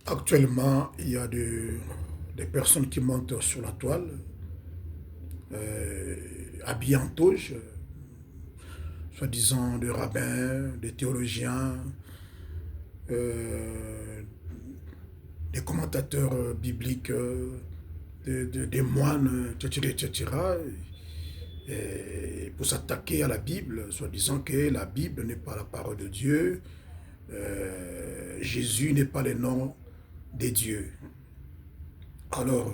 Actuellement, il y a des personnes qui montent sur la toile, habillées en toge, soi-disant des rabbins, des théologiens, euh, des commentateurs bibliques, des moines, etc., etc., pour s'attaquer à la Bible, soi-disant que la Bible n'est pas la parole de Dieu, Jésus n'est pas le nom des dieux. Alors,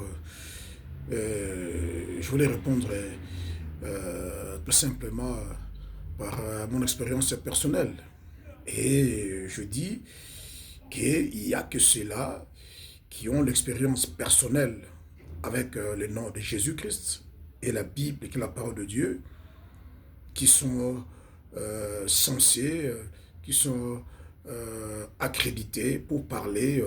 je voulais répondre tout simplement par mon expérience personnelle. Et je dis qu'il n'y a que ceux-là qui ont l'expérience personnelle avec le nom de Jésus-Christ et la Bible, qui est la parole de Dieu, qui sont censés, qui sont accrédités pour parler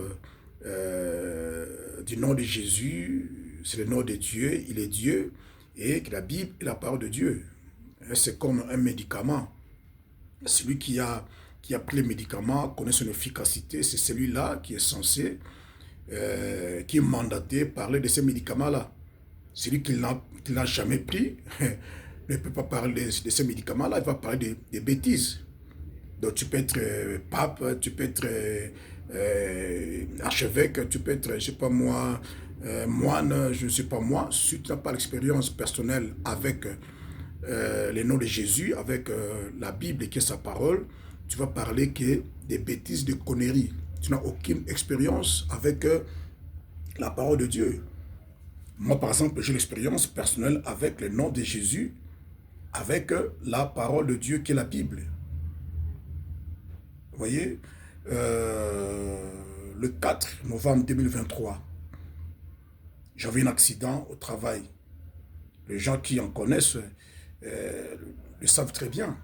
du nom de Jésus. C'est le nom de Dieu, il est Dieu, et que la Bible est la parole de Dieu. C'est comme un médicament. Celui qui a pris le médicament connaît son efficacité, c'est celui-là qui est censé, qui est mandaté parler de ces médicaments-là. Celui qui ne l'a jamais pris ne peut pas parler de ces médicaments-là, il va parler des bêtises. Donc tu peux être pape, tu peux être archevêque, tu peux être, je ne sais pas moi, moine, je ne sais pas moi. Si tu n'as pas l'expérience personnelle avec les noms de Jésus, avec la Bible qui est sa parole, tu vas parler que des bêtises, de conneries. Tu n'as aucune expérience avec la parole de Dieu. Moi, par exemple, j'ai l'expérience personnelle avec le nom de Jésus, avec la parole de Dieu qui est la Bible. Vous voyez, le 4 novembre 2023, j'avais un accident au travail. Les gens qui en connaissent le savent très bien.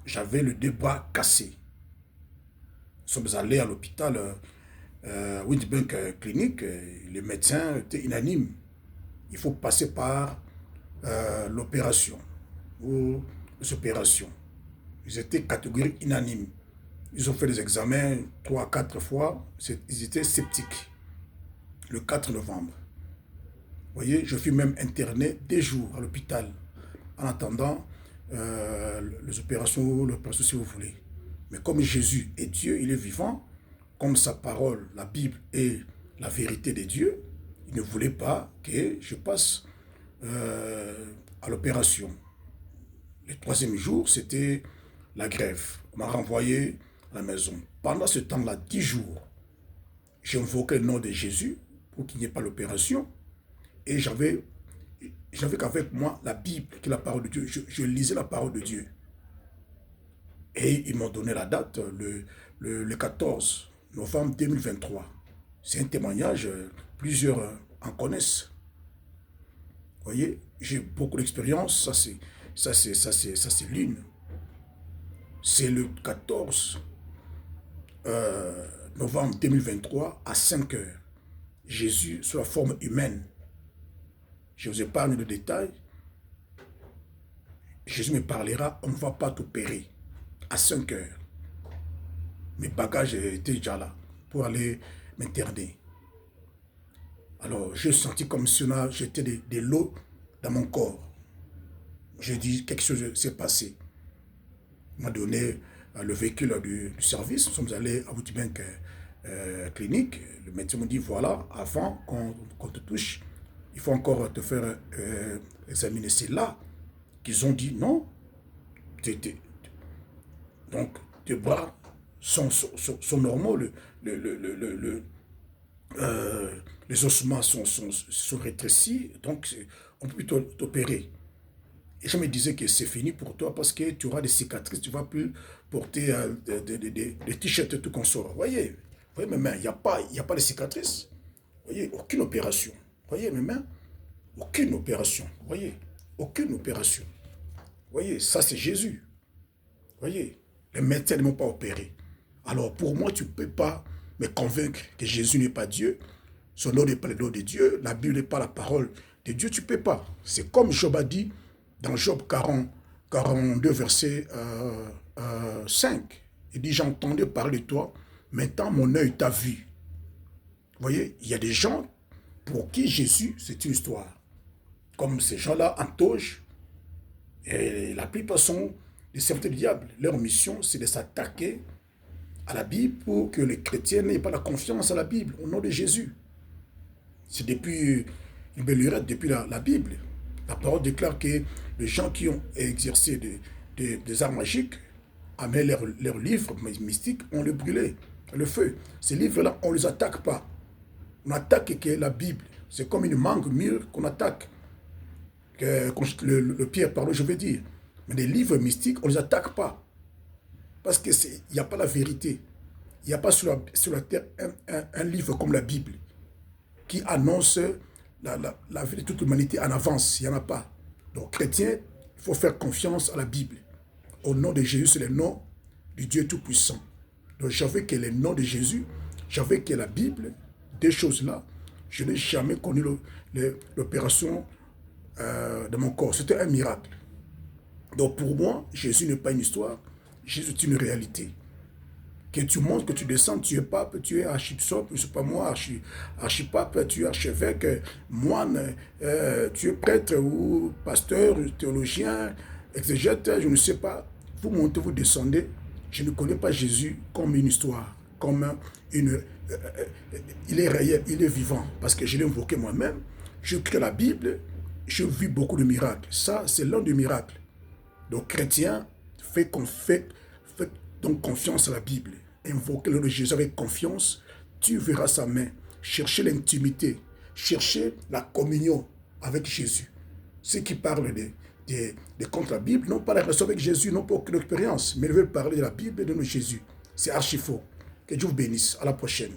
J'avais le deux bras cassé. Nous sommes allés à l'hôpital Windbank Clinique. Les médecins étaient unanimes. Il faut passer par l'opération ou les opérations. Ils étaient catégoriques unanimes. Ils ont fait des examens 3 à 4 fois. Ils étaient sceptiques. Le 4 novembre. Vous voyez, je fus même interné 2 jours à l'hôpital en attendant l'opération si vous voulez. Mais comme Jésus est Dieu, il est vivant, comme sa parole, la Bible est la vérité de Dieu, il ne voulait pas que je passe à l'opération. Le 3e jour, c'était la grève. On m'a renvoyé à la maison. Pendant ce temps-là, 10 jours, j'ai invoqué le nom de Jésus pour qu'il n'y ait pas l'opération. Et j'avais qu'avec moi la Bible, qui est la parole de Dieu. Je lisais la parole de Dieu. Et ils m'ont donné la date, le 14 novembre 2023. C'est un témoignage, plusieurs en connaissent. Vous voyez, j'ai beaucoup d'expérience, ça c'est l'une. C'est le 14 novembre 2023 à 5 heures. Jésus sous la forme humaine. Je vous épargne le détail. Jésus me parlera, on ne va pas t'opérer. À 5 heures. Mes bagages étaient déjà là pour aller m'interner. Alors, j'ai senti comme si j'étais de l'eau dans mon corps. J'ai dit, quelque chose s'est passé. Il m'a donné le véhicule du service. Nous sommes allés à Windbank Clinique. Le médecin m'a dit, voilà, avant qu'on te touche, il faut encore te faire examiner. C'est là qu'ils ont dit, non, donc tes bras sont normaux, les ossements sont rétrécis, donc on peut t'opérer. Et je me disais que c'est fini pour toi parce que tu auras des cicatrices, tu ne vas plus porter des t-shirts tout qu'on sort. Vous voyez mes mains, il n'y a pas de cicatrices. Vous voyez, aucune opération. Vous voyez mes mains, aucune opération. Vous voyez, aucune opération. Vous voyez, ça c'est Jésus. Vous voyez, les médecins ne m'ont pas opéré. Alors pour moi, tu ne peux pas me convaincre que Jésus n'est pas Dieu. Son nom n'est pas le nom de Dieu. La Bible n'est pas la parole de Dieu. Tu ne peux pas. C'est comme Job a dit dans Job 42, verset 5. Il dit, j'entendais parler de toi, maintenant mon œil t'a vu. Vous voyez, il y a des gens pour qui Jésus, c'est une histoire. Comme ces gens-là en toge, et la plupart sont des serviteurs du diable. Leur mission, c'est de s'attaquer à la Bible pour que les chrétiens n'aient pas la confiance à la Bible, au nom de Jésus. C'est depuis une belle lurette, depuis la Bible. La parole déclare que les gens qui ont exercé des arts magiques, amenaient leurs livres mystiques, on les brûlait, le feu. Ces livres-là, on ne les attaque pas. On attaque que la Bible. C'est comme une mangue mûre qu'on attaque. Que le Pierre parle, je veux dire. Mais les livres mystiques, on ne les attaque pas. Parce qu'il n'y a pas la vérité. Il n'y a pas sur la terre un livre comme la Bible qui annonce la vie de toute l'humanité en avance. Il n'y en a pas. Donc, chrétien, il faut faire confiance à la Bible. Au nom de Jésus, c'est le nom du Dieu Tout-Puissant. Donc, j'avais que le nom de Jésus, j'avais que la Bible, des choses-là, je n'ai jamais connu l'opération de mon corps. C'était un miracle. Donc, pour moi, Jésus n'est pas une histoire, Jésus est une réalité. Que tu montes, que tu descends, tu es pape, tu es archibisop, je ne sais pas moi, archipape, tu es archevêque, moine, tu es prêtre ou pasteur, théologien, exégète, je ne sais pas. Vous montez, vous descendez. Je ne connais pas Jésus comme une histoire, comme une... il est réel, il est vivant, parce que je l'ai invoqué moi-même. Je crée la Bible, je vis beaucoup de miracles. Ça, c'est l'un des miracles. Donc, chrétien, faites donc confiance à la Bible. Invoquez le nom de Jésus avec confiance, tu verras sa main. Cherchez l'intimité, cherchez la communion avec Jésus. Ceux qui parlent de contre la Bible n'ont pas la relation avec Jésus, n'ont pas aucune expérience, mais ils veulent parler de la Bible et de Jésus. C'est archi faux. Que Dieu vous bénisse. À la prochaine.